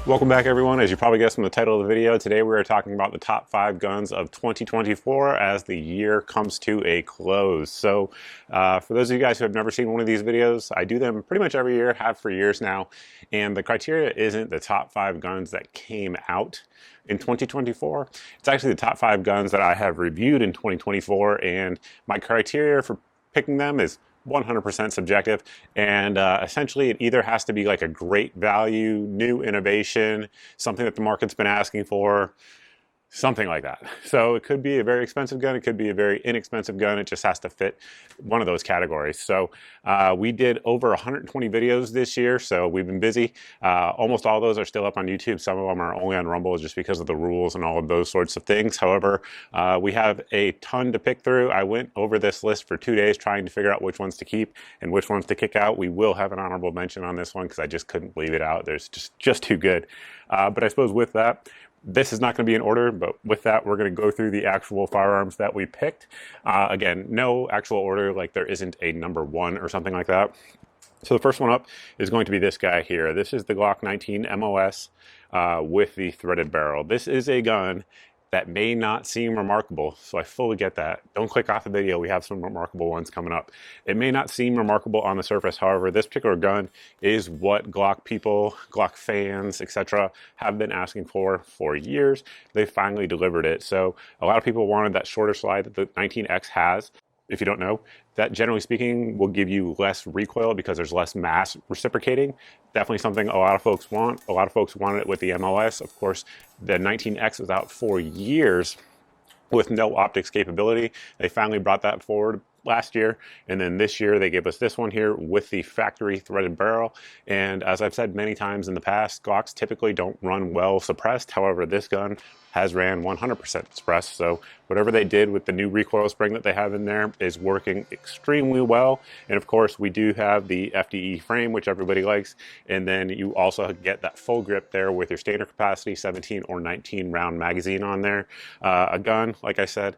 Welcome back, everyone. As you probably guessed from the title of the video, today we are talking about the top 5 guns of 2024 as the year comes to a close. So for those of you guys who have never seen one of these videos, I do them pretty much every year, have for years now. And the criteria isn't the top 5 guns that came out in 2024. It's actually the top 5 guns that I have reviewed in 2024. And my criteria for picking them is 100% subjective, and essentially it either has to be like a great value, new innovation, something that the market's been asking for, something like that. So it could be a very expensive gun, it could be a very inexpensive gun, it just has to fit one of those categories. So we did over 120 videos this year, so we've been busy. Almost all of those are still up on YouTube. Some of them are only on Rumble just because of the rules and all of those sorts of things. However, we have a ton to pick through. I went over this list for 2 days trying to figure out which ones to keep and which ones to kick out. We will have an honorable mention on this one because I just couldn't leave it out. There's just too good. But I suppose with that, this is not going to be in order, but with that, we're going to go through the actual firearms that we picked. Again, no actual order, like there isn't a number 1 or something like that. So the first one up is going to be this guy here. This is the Glock 19 MOS with the threaded barrel. This is a gun that may not seem remarkable, so I fully get that. Don't click off the video, we have some remarkable ones coming up. It may not seem remarkable on the surface, however, this particular gun is what Glock people, Glock fans, etc. have been asking for years. They finally delivered it. So a lot of people wanted that shorter slide that the 19X has. If you don't know, that generally speaking will give you less recoil because there's less mass reciprocating. Definitely something a lot of folks want. A lot of folks wanted it with the MOS. Of course, the 19X was out for years with no optics capability. They finally brought that forward last year, and then this year they gave us this one here with the factory threaded barrel. And as I've said many times in the past, Glocks typically don't run well suppressed. However, this gun has ran 100% suppressed, so whatever they did with the new recoil spring that they have in there is working extremely well. And of course, we do have the FDE frame, which everybody likes, and then you also get that full grip there with your standard capacity 17 or 19 round magazine on there. A gun, like I said,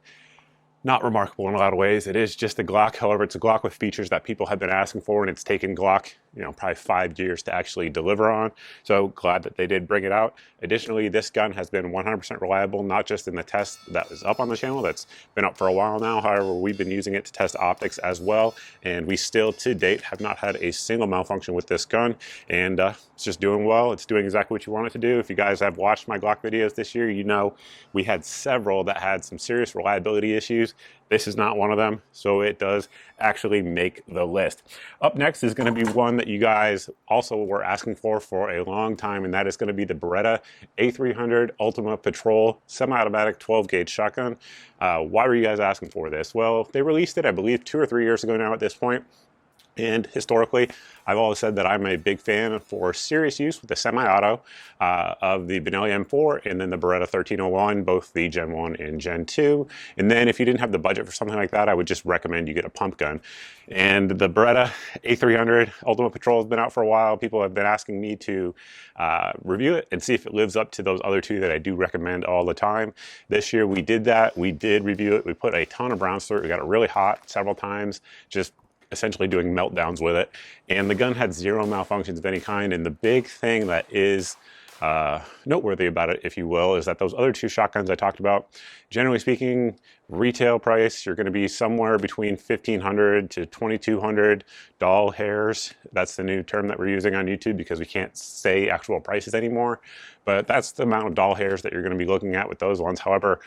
not remarkable in a lot of ways. It is just a Glock. However, it's a Glock with features that people have been asking for, and it's taken Glock, probably 5 years to actually deliver on. So glad that they did bring it out. Additionally, this gun has been 100% reliable, not just in the test that was up on the channel, that's been up for a while now. However, we've been using it to test optics as well, and we still, to date, have not had a single malfunction with this gun, and it's just doing well. It's doing exactly what you want it to do. If you guys have watched my Glock videos this year, you know we had several that had some serious reliability issues. This is not one of them, so it does actually make the list. Up next is going to be one that you guys also were asking for a long time, and that is going to be the Beretta A300 Ultima Patrol semi-automatic 12-gauge shotgun. Why were you guys asking for this? Well, they released it, I believe, 2 or 3 years ago now at this point. And historically, I've always said that I'm a big fan for serious use with the semi-auto of the Benelli M4 and then the Beretta 1301, both the Gen 1 and Gen 2. And then if you didn't have the budget for something like that, I would just recommend you get a pump gun. And the Beretta A300 Ultima Patrol has been out for a while. People have been asking me to review it and see if it lives up to those other 2 that I do recommend all the time. This year we did that. We did review it. We put a ton of rounds through it. We got it really hot several times, just essentially doing meltdowns with it, and the gun had 0 malfunctions of any kind. And the big thing that is noteworthy about it, if you will, is that those other 2 shotguns I talked about, generally speaking, retail price, you're going to be somewhere between $1,500 to $2,200 doll hairs. That's the new term that we're using on YouTube because we can't say actual prices anymore. But that's the amount of doll hairs that you're going to be looking at with those ones. However,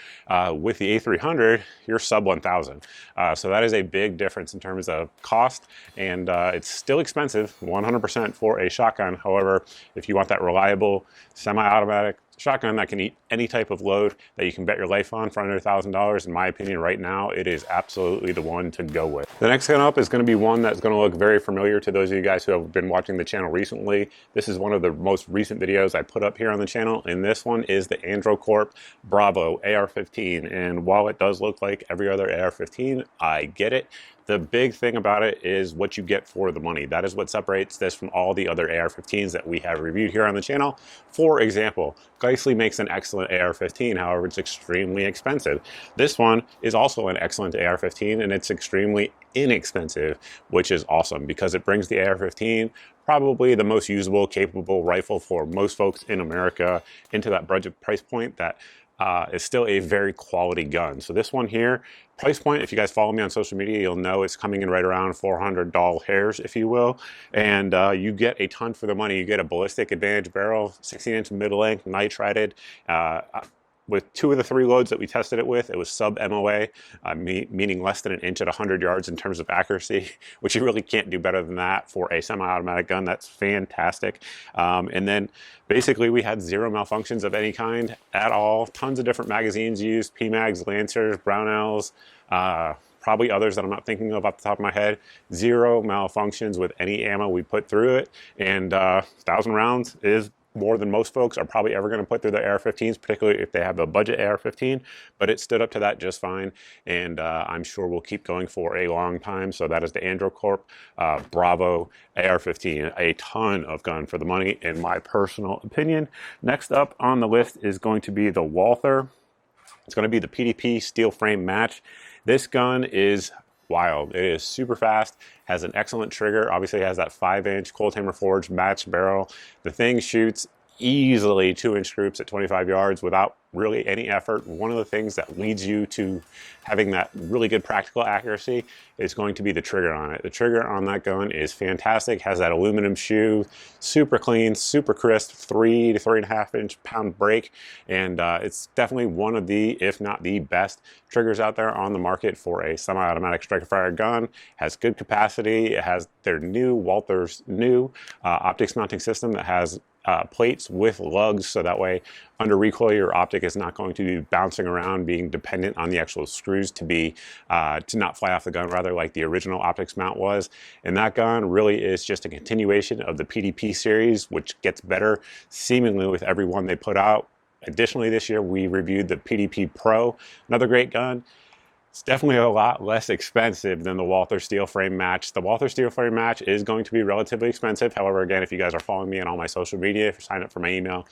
with the A300, you're sub 1,000. So that is a big difference in terms of cost, and it's still expensive, 100% for a shotgun. However, if you want that reliable semi-automatic shotgun that can eat any type of load that you can bet your life on for under $1,000, in my opinion, right now, it is absolutely the one to go with. The next gun up is going to be one that's going to look very familiar to those of you guys who have been watching the channel recently. This is one of the most recent videos I put up here on the channel, and this one is the AndroCorp Bravo AR-15. And while it does look like every other AR-15, I get it. The big thing about it is what you get for the money. That is what separates this from all the other AR-15s that we have reviewed here on the channel. For example, Geissele makes an excellent AR-15, however, it's extremely expensive. This one is also an excellent AR-15, and it's extremely inexpensive, which is awesome because it brings the AR-15, probably the most usable, capable rifle for most folks in America, into that budget price point that is still a very quality gun. So this one here, price point, if you guys follow me on social media, you'll know it's coming in right around $400 hairs, if you will. And you get a ton for the money. You get a ballistic advantage barrel, 16-inch mid-length, nitrided. With 2 of the 3 loads that we tested it with, it was sub MOA, meaning less than an inch at 100 yards in terms of accuracy, which you really can't do better than that for a semi-automatic gun. That's fantastic. And then basically we had 0 malfunctions of any kind at all. Tons of different magazines used, PMags, Lancers, Brownells, probably others that I'm not thinking of off the top of my head. 0 malfunctions with any ammo we put through it. And 1,000 rounds is more than most folks are probably ever going to put through their AR-15s, particularly if they have a budget AR-15, but it stood up to that just fine, and I'm sure we'll keep going for a long time. So that is the Andro Corp Bravo AR-15, a ton of gun for the money, in my personal opinion. Next up on the list is going to be the Walther. It's going to be the PDP steel frame match. This gun is wild. It is super fast, has an excellent trigger, obviously has that 5-inch cold hammer forged matched barrel. The thing shoots easily 2-inch groups at 25 yards without really any effort. One of the things that leads you to having that really good practical accuracy is going to be the trigger on it. The trigger on that gun is fantastic, has that aluminum shoe, super clean, super crisp, 3 to 3.5 inch pound break, and it's definitely one of the, if not the best triggers out there on the market for a semi-automatic striker fire gun. Has good capacity. It has their new Walther's new optics mounting system that has plates with lugs, so that way under recoil your optic is not going to be bouncing around, being dependent on the actual screws to be to not fly off the gun, rather like the original optics mount was. And that gun really is just a continuation of the PDP series, which gets better seemingly with every one they put out. Additionally, this year we reviewed the PDP Pro, another great gun. It's definitely a lot less expensive than the Walther steel frame match. The Walther steel frame match is going to be relatively expensive. However, again, if you guys are following me on all my social media, if you sign up for my email,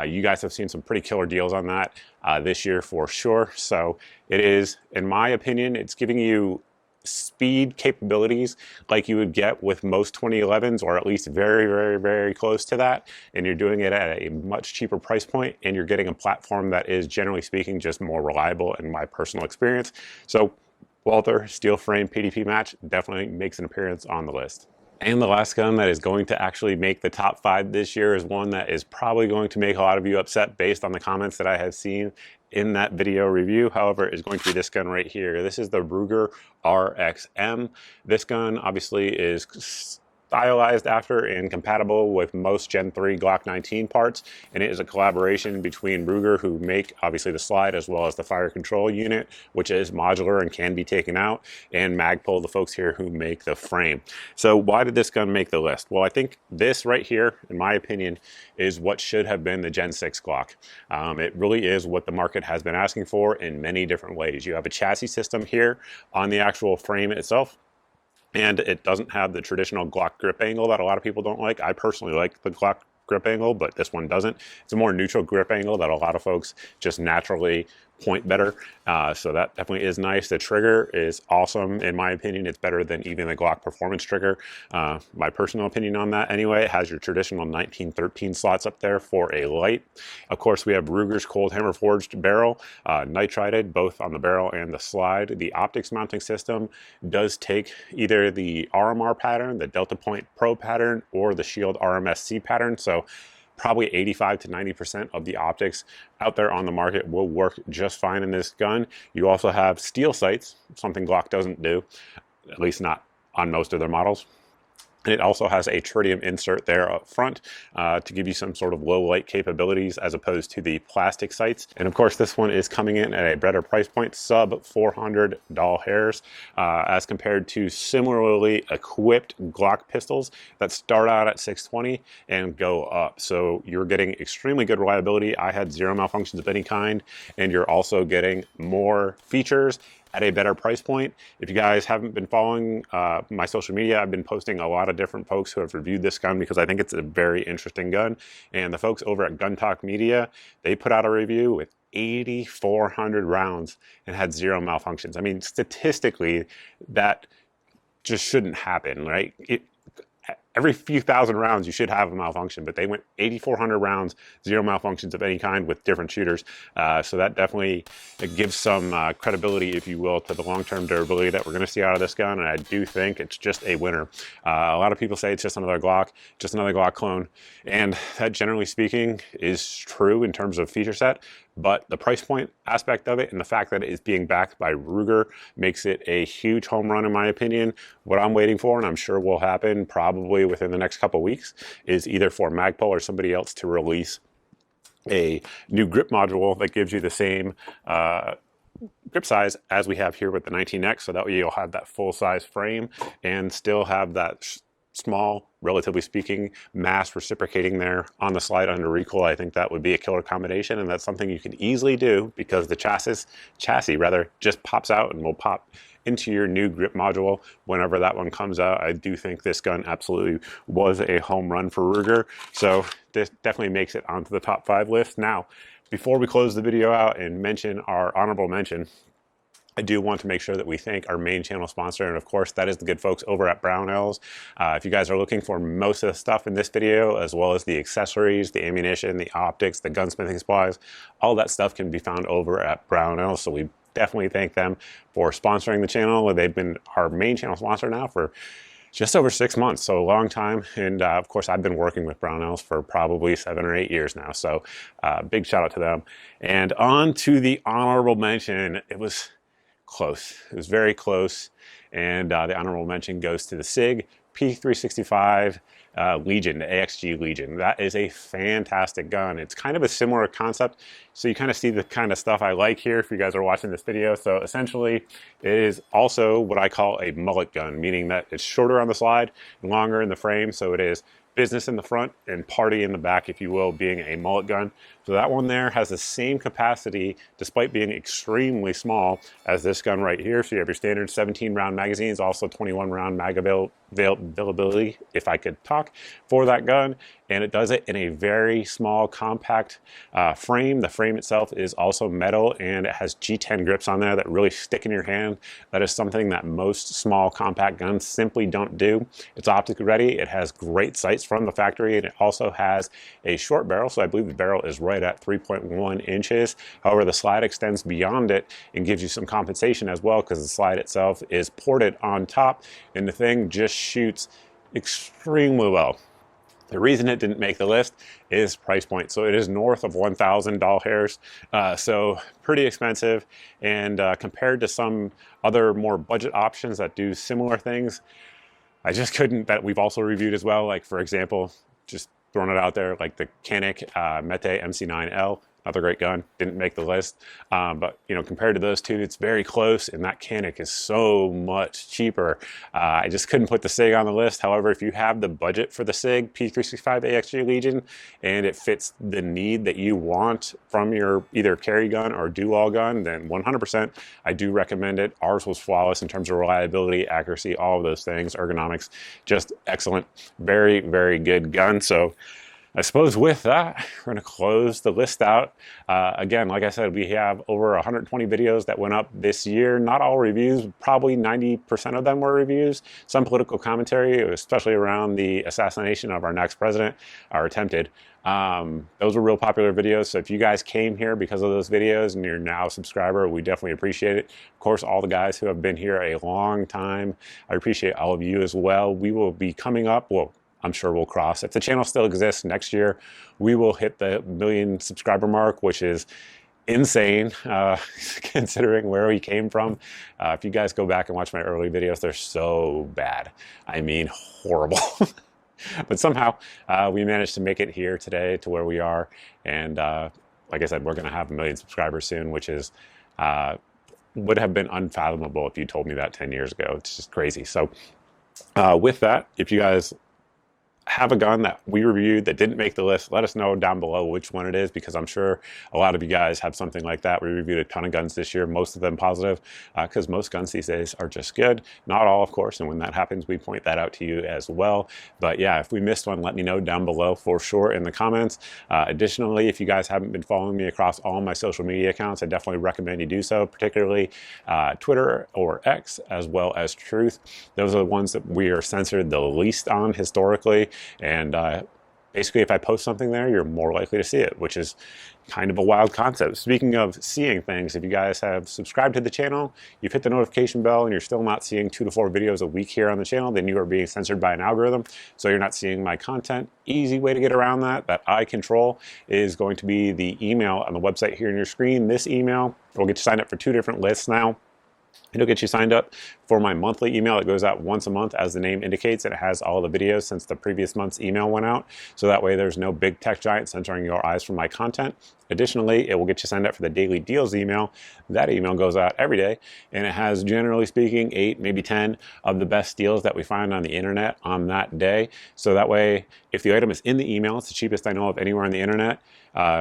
you guys have seen some pretty killer deals on that this year for sure. So it is, in my opinion, it's giving you speed capabilities like you would get with most 2011s, or at least very, very, very close to that, and you're doing it at a much cheaper price point, and you're getting a platform that is, generally speaking, just more reliable in my personal experience. So Walther steel frame PDP match definitely makes an appearance on the list. And the last gun that is going to actually make the top 5 this year is one that is probably going to make a lot of you upset based on the comments that I have seen in that video review. However, is going to be this gun right here. This is the Ruger RXM. This gun obviously is stylized after and compatible with most Gen 3 Glock 19 parts, and it is a collaboration between Ruger, who make obviously the slide as well as the fire control unit, which is modular and can be taken out, and Magpul, the folks here who make the frame. So why did this gun make the list? Well, I think this right here, in my opinion, is what should have been the Gen 6 Glock. It really is what the market has been asking for in many different ways. You have a chassis system here on the actual frame itself, and it doesn't have the traditional Glock grip angle that a lot of people don't like. I personally like the Glock grip angle, but this one doesn't. It's a more neutral grip angle that a lot of folks just naturally point better. So that definitely is nice. The trigger is awesome. In my opinion, it's better than even the Glock performance trigger. My personal opinion on that anyway. It has your traditional 1913 slots up there for a light. Of course, we have Ruger's cold hammer forged barrel, nitrided both on the barrel and the slide. The optics mounting system does take either the RMR pattern, the Delta Point Pro pattern, or the Shield RMSC pattern. So probably 85 to 90% of the optics out there on the market will work just fine in this gun. You also have steel sights, something Glock doesn't do, at least not on most of their models. And it also has a tritium insert there up front to give you some sort of low light capabilities as opposed to the plastic sights. And of course, this one is coming in at a better price point, sub $400 hairs, as compared to similarly equipped Glock pistols that start out at $620 and go up. So you're getting extremely good reliability. I had 0 malfunctions of any kind, and you're also getting more features at a better price point. If you guys haven't been following my social media, I've been posting a lot of different folks who have reviewed this gun because I think it's a very interesting gun. And the folks over at Gun Talk Media, they put out a review with 8,400 rounds and had 0 malfunctions. I mean, statistically, that just shouldn't happen, right? Every few thousand rounds, you should have a malfunction, but they went 8,400 rounds, 0 malfunctions of any kind with different shooters. So that definitely gives some credibility, if you will, to the long-term durability that we're going to see out of this gun. And I do think it's just a winner. A lot of people say it's just another Glock clone. And that, generally speaking, is true in terms of feature set. But the price point aspect of it and the fact that it is being backed by Ruger makes it a huge home run, in my opinion. What I'm waiting for, and I'm sure will happen probably within the next couple of weeks, is either for Magpul or somebody else to release a new grip module that gives you the same grip size as we have here with the 19X. So that way you'll have that full-size frame and still have that small, relatively speaking, mass reciprocating there on the slide under recoil. I think that would be a killer combination, and that's something you can easily do because the chassis just pops out and will pop into your new grip module whenever that one comes out. I do think this gun absolutely was a home run for Ruger, so this definitely makes it onto the top 5 list. Now, before we close the video out and mention our honorable mention, I do want to make sure that we thank our main channel sponsor, and of course that is the good folks over at Brownells. If you guys are looking for most of the stuff in this video, as well as the accessories, the ammunition, the optics, the gunsmithing supplies, all that stuff can be found over at Brownells. So we definitely thank them for sponsoring the channel. They've been our main channel sponsor now for just over 6 months, so a long time. And of course, I've been working with Brownells for probably 7 or 8 years now. So big shout out to them. And on to the honorable mention. It was close. It was very close. And the honorable mention goes to the Sig P365 Legion, the AXG Legion. That is a fantastic gun. It's kind of a similar concept. So you kind of see the kind of stuff I like here if you guys are watching this video. So essentially, it is also what I call a mullet gun, meaning that it's shorter on the slide and longer in the frame. So it is business in the front and party in the back, if you will, being a mullet gun. So that one there has the same capacity, despite being extremely small, as this gun right here. So you have your standard 17 round magazines, also 21 round mag availability, if I could talk, for that gun. And it does it in a very small, compact frame. The frame itself is also metal, and it has G10 grips on there that really stick in your hand. That is something that most small, compact guns simply don't do. It's optic ready. It has great sights from the factory, and it also has a short barrel. So I believe the barrel is right at 3.1 inches. However, the slide extends beyond it and gives you some compensation as well, because the slide itself is ported on top, and the thing just shoots extremely well. The reason it didn't make the list is price point. So it is north of $1,000, so pretty expensive. And compared to some other more budget options that do similar things, I just couldn't, that we've also reviewed as well. Like, for example, just throwing it out there, like the Canik Mete MC9L. Another great gun, didn't make the list. But you know, compared to those two, it's very close, and that Canik is so much cheaper. I just couldn't put the Sig on the list. However, if you have the budget for the Sig P365 AXG Legion and it fits the need that you want from your either carry gun or do-all gun, then 100% I do recommend it. Ours was flawless in terms of reliability, accuracy, all of those things, ergonomics, just excellent. Very, very good gun. So I suppose with that, we're going to close the list out. Again, like I said, we have over 120 videos that went up this year. Not all reviews, probably 90% of them were reviews. Some political commentary, especially around the assassination of our next president, or attempted. Those were real popular videos. So if you guys came here because of those videos and you're now a subscriber, we definitely appreciate it. Of course, all the guys who have been here a long time, I appreciate all of you as well. We will be coming up, well, I'm sure we'll cross. If the channel still exists next year, we will hit the 1 million subscriber mark, which is insane considering where we came from. If you guys go back and watch my early videos, they're so bad. I mean, horrible. But somehow we managed to make it here today to where we are. And like I said, we're going to have 1 million subscribers soon, which is would have been unfathomable if you told me that 10 years ago. It's just crazy. So with that, if you guys have a gun that we reviewed that didn't make the list, let us know down below which one it is, because I'm sure a lot of you guys have something like that. We reviewed a ton of guns this year, most of them positive, because most guns these days are just good. Not all, of course, and when that happens, we point that out to you as well. But yeah, if we missed one, let me know down below for sure in the comments. Additionally, if you guys haven't been following me across all my social media accounts, I definitely recommend you do so, particularly Twitter or X, as well as Truth. Those are the ones that we are censored the least on historically. And basically, if I post something there, you're more likely to see it, which is kind of a wild concept. Speaking of seeing things, if you guys have subscribed to the channel, you've hit the notification bell, and you're still not seeing 2 to 4 videos a week here on the channel, then you are being censored by an algorithm, so you're not seeing my content. Easy way to get around that I control is going to be the email on the website here on your screen. This email will get you signed up for 2 different lists now. It'll get you signed up for my monthly email. It goes out once a month, as the name indicates, and it has all the videos since the previous month's email went out. So that way there's no big tech giant censoring your eyes from my content. Additionally, it will get you signed up for the daily deals email. That email goes out every day, and it has, generally speaking, 8, maybe 10 of the best deals that we find on the internet on that day. So that way, if the item is in the email, it's the cheapest I know of anywhere on the internet,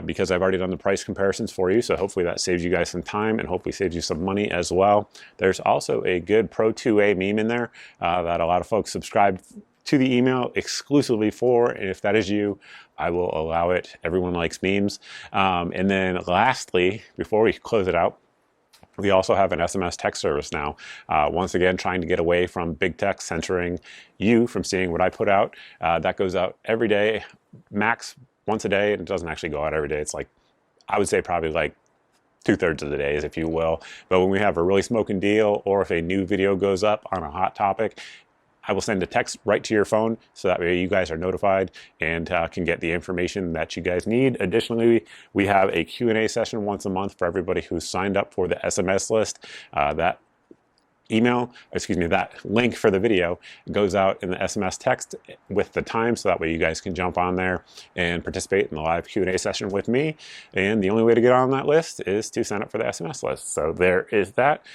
because I've already done the price comparisons for you. So hopefully that saves you guys some time and hopefully saves you some money as well. There's also a good Pro 2A meme in there that a lot of folks subscribe to the email exclusively for, and if that is you, I will allow it. Everyone likes memes. And then lastly, before we close it out, we also have an SMS text service now. Once again, trying to get away from big tech censoring you from seeing what I put out. That goes out every day, max once a day, and it doesn't actually go out every day. It's like, I would say probably like 2/3 of the days, if you will. But when we have a really smoking deal, or if a new video goes up on a hot topic, I will send a text right to your phone, so that way you guys are notified and can get the information that you guys need. Additionally, we have a Q&A session once a month for everybody who's signed up for the SMS list. That link for the video goes out in the SMS text with the time, so that way you guys can jump on there and participate in the live Q&A session with me. And the only way to get on that list is to sign up for the SMS list. So there is that.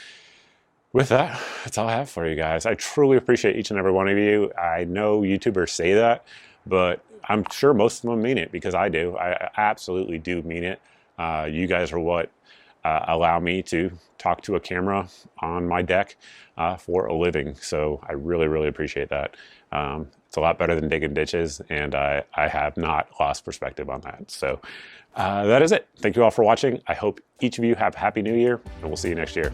With that, that's all I have for you guys. I truly appreciate each and every one of you. I know YouTubers say that, but I'm sure most of them mean it, because I do. I absolutely do mean it. You guys are what allow me to talk to a camera on my deck for a living. So I really, really appreciate that. It's a lot better than digging ditches, and I have not lost perspective on that. So that is it. Thank you all for watching. I hope each of you have a happy new year, and we'll see you next year.